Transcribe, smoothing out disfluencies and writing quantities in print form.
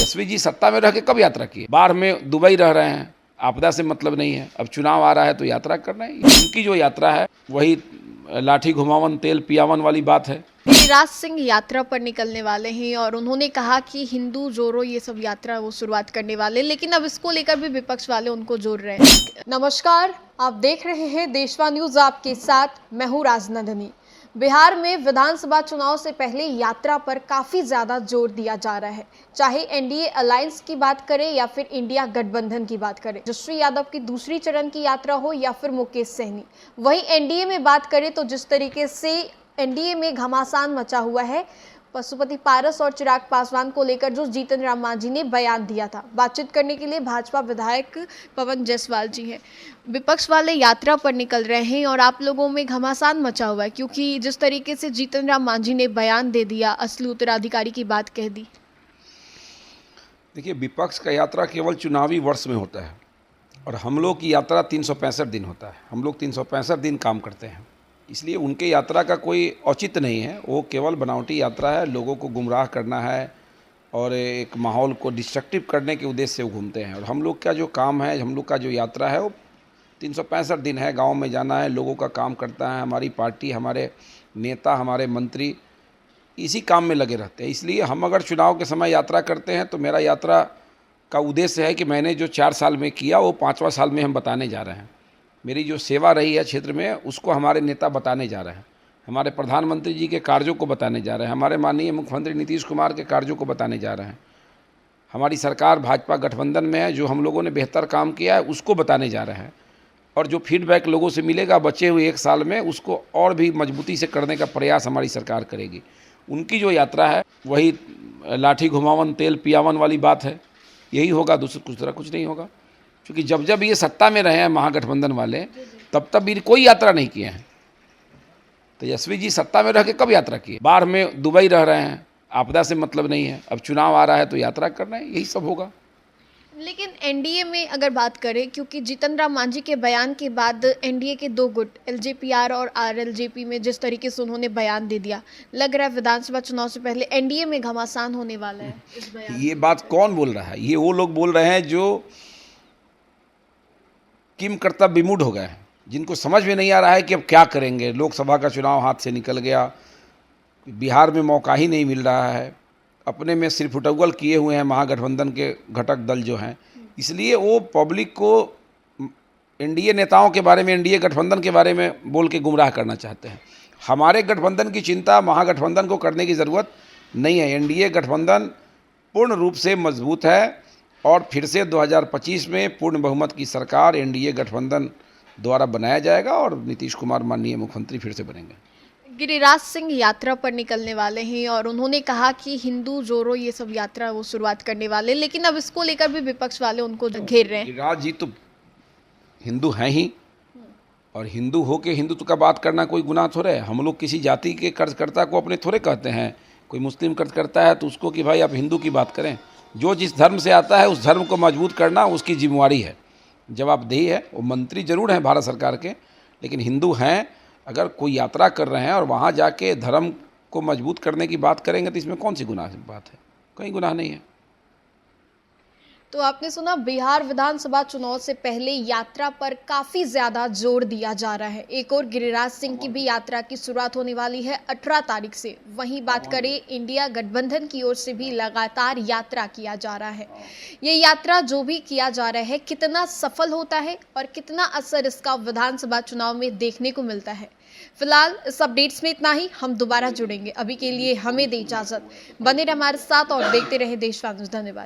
तेजस्वी जी सत्ता में रह के कब यात्रा की? बाहर में दुबई रह रहे हैं, आपदा से मतलब नहीं है। अब चुनाव आ रहा है तो यात्रा करना है। उनकी जो यात्रा है वही लाठी घुमावन तेल पियावन वाली बात है। गिरिराज सिंह यात्रा पर निकलने वाले हैं और उन्होंने कहा कि हिंदू जोड़ो ये सब यात्रा वो शुरुआत करने वाले, लेकिन अब इसको लेकर भी विपक्ष वाले उनको जोड़ रहे हैं। नमस्कार, आप देख रहे हैं देशवा न्यूज, आपके साथ मैं हूं राजनंदनी। बिहार में विधानसभा चुनाव से पहले यात्रा पर काफी ज्यादा जोर दिया जा रहा है, चाहे एनडीए अलायंस की बात करें या फिर इंडिया गठबंधन की बात करें, तेजस्वी यादव की दूसरी चरण की यात्रा हो या फिर मुकेश सहनी। वहीं एनडीए में बात करें तो जिस तरीके से एनडीए में घमासान मचा हुआ है, पशुपति पारस और चिराग पासवान को लेकर जो जीतन राम मांझी ने बयान दिया था, बातचीत करने के लिए भाजपा विधायक पवन जायसवाल जी हैं। विपक्ष वाले यात्रा पर निकल रहे हैं और आप लोगों में घमासान मचा हुआ है, क्योंकि जिस तरीके से जीतन राम मांझी ने बयान दे दिया, असली उत्तराधिकारी की बात कह दी। देखिए, विपक्ष का यात्रा केवल चुनावी वर्ष में होता है और हम लोग की यात्रा 365 दिन होता है। हम लोग 365 दिन काम करते हैं, इसलिए उनके यात्रा का कोई औचित्य नहीं है। वो केवल बनावटी यात्रा है, लोगों को गुमराह करना है और एक माहौल को डिस्ट्रक्टिव करने के उद्देश्य से वो घूमते हैं। और हम लोग का जो काम है, हम लोग का जो यात्रा है वो 365 दिन है। गांव में जाना है, लोगों का काम करता है। हमारी पार्टी, हमारे नेता, हमारे मंत्री इसी काम में लगे रहते हैं। इसलिए हम अगर चुनाव के समय यात्रा करते हैं तो मेरा यात्रा का उद्देश्य है कि मैंने जो 4 साल में किया वो 5वां साल में हम बताने जा रहे हैं। मेरी जो सेवा रही है क्षेत्र में उसको हमारे नेता बताने जा रहे हैं। हमारे प्रधानमंत्री जी के कार्यों को बताने जा रहे हैं। हमारे माननीय मुख्यमंत्री नीतीश कुमार के कार्यों को बताने जा रहे हैं। हमारी सरकार भाजपा गठबंधन में है, जो हम लोगों ने बेहतर काम किया है उसको बताने जा रहे हैं। और जो फीडबैक लोगों से मिलेगा बचे हुए 1 साल में, उसको और भी मजबूती से करने का प्रयास हमारी सरकार करेगी। उनकी जो यात्रा है वही लाठी घुमावन तेल पियावन वाली बात है। यही होगा, दूसरा कुछ नहीं होगा। क्योंकि जब ये सत्ता में रहे हैं महागठबंधन वाले, तब भी कोई यात्रा नहीं किए हैं। तेजस्वी जी सत्ता में रह के कब यात्रा किए? बाहर में दुबई रह रहे हैं, आपदा से मतलब नहीं है। अब चुनाव आ रहा है तो यात्रा करना है, यही सब होगा। लेकिन एनडीए में अगर बात करें, क्योंकि जीतन राम मांझी के बयान के बाद एनडीए के 2 गुट एलजेपीआर और आरएलजेपी में जिस तरीके से उन्होंने बयान दे दिया, लग रहा है विधानसभा चुनाव से पहले एनडीए में घमासान होने वाला है इस बयान। ये बात कौन बोल रहा है? ये वो लोग बोल रहे हैं जो किम कर्तव्य विमूढ़ हो गए हैं, जिनको समझ में नहीं आ रहा है कि अब क्या करेंगे। लोकसभा का चुनाव हाथ से निकल गया, बिहार में मौका ही नहीं मिल रहा है, अपने में सिर्फ उटौल किए हुए हैं महागठबंधन के घटक दल जो हैं। इसलिए वो पब्लिक को एनडीए नेताओं के बारे में, एनडीए गठबंधन के बारे में बोल के गुमराह करना चाहते हैं। हमारे गठबंधन की चिंता महागठबंधन को करने की ज़रूरत नहीं है। एनडीए गठबंधन पूर्ण रूप से मजबूत है और फिर से 2025 में पूर्ण बहुमत की सरकार एनडीए गठबंधन द्वारा बनाया जाएगा और नीतीश कुमार माननीय मुख्यमंत्री फिर से बनेंगे। गिरिराज सिंह यात्रा पर निकलने वाले हैं और उन्होंने कहा कि हिंदू जोड़ो ये सब यात्रा वो शुरुआत करने वाले, लेकिन अब इसको लेकर भी विपक्ष वाले उनको घेर रहे हैं। गिरिराज जी तो हिंदू हैं ही, और हिंदू हो के हिंदुत्व का बात करना कोई गुनाह थोड़े है। हम लोग किसी जाति के कार्यकर्ता को अपने थोड़े कहते हैं। कोई मुस्लिम कार्यकर्ता है तो उसको कि भाई आप हिंदू की बात करें। जो जिस धर्म से आता है उस धर्म को मजबूत करना उसकी जिम्मेवारी है, जवाबदेही है। वो मंत्री जरूर हैं भारत सरकार के, लेकिन हिंदू हैं। अगर कोई यात्रा कर रहे हैं और वहाँ जाके धर्म को मजबूत करने की बात करेंगे तो इसमें कौन सी गुनाह बात है? कहीं गुनाह नहीं है। तो आपने सुना, बिहार विधानसभा चुनाव से पहले यात्रा पर काफी ज्यादा जोर दिया जा रहा है। एक और गिरिराज सिंह की भी यात्रा की शुरुआत होने वाली है 18 तारीख से। वहीं बात करें इंडिया गठबंधन की ओर से भी लगातार यात्रा किया जा रहा है। ये यात्रा जो भी किया जा रहा है, कितना सफल होता है और कितना असर इसका विधानसभा चुनाव में देखने को मिलता है। फिलहाल इस अपडेट्स में इतना ही। हम दोबारा जुड़ेंगे, अभी के लिए हमें दे इजाजत। बने रहे हमारे साथ और देखते रहे देशवा न्यूज। धन्यवाद।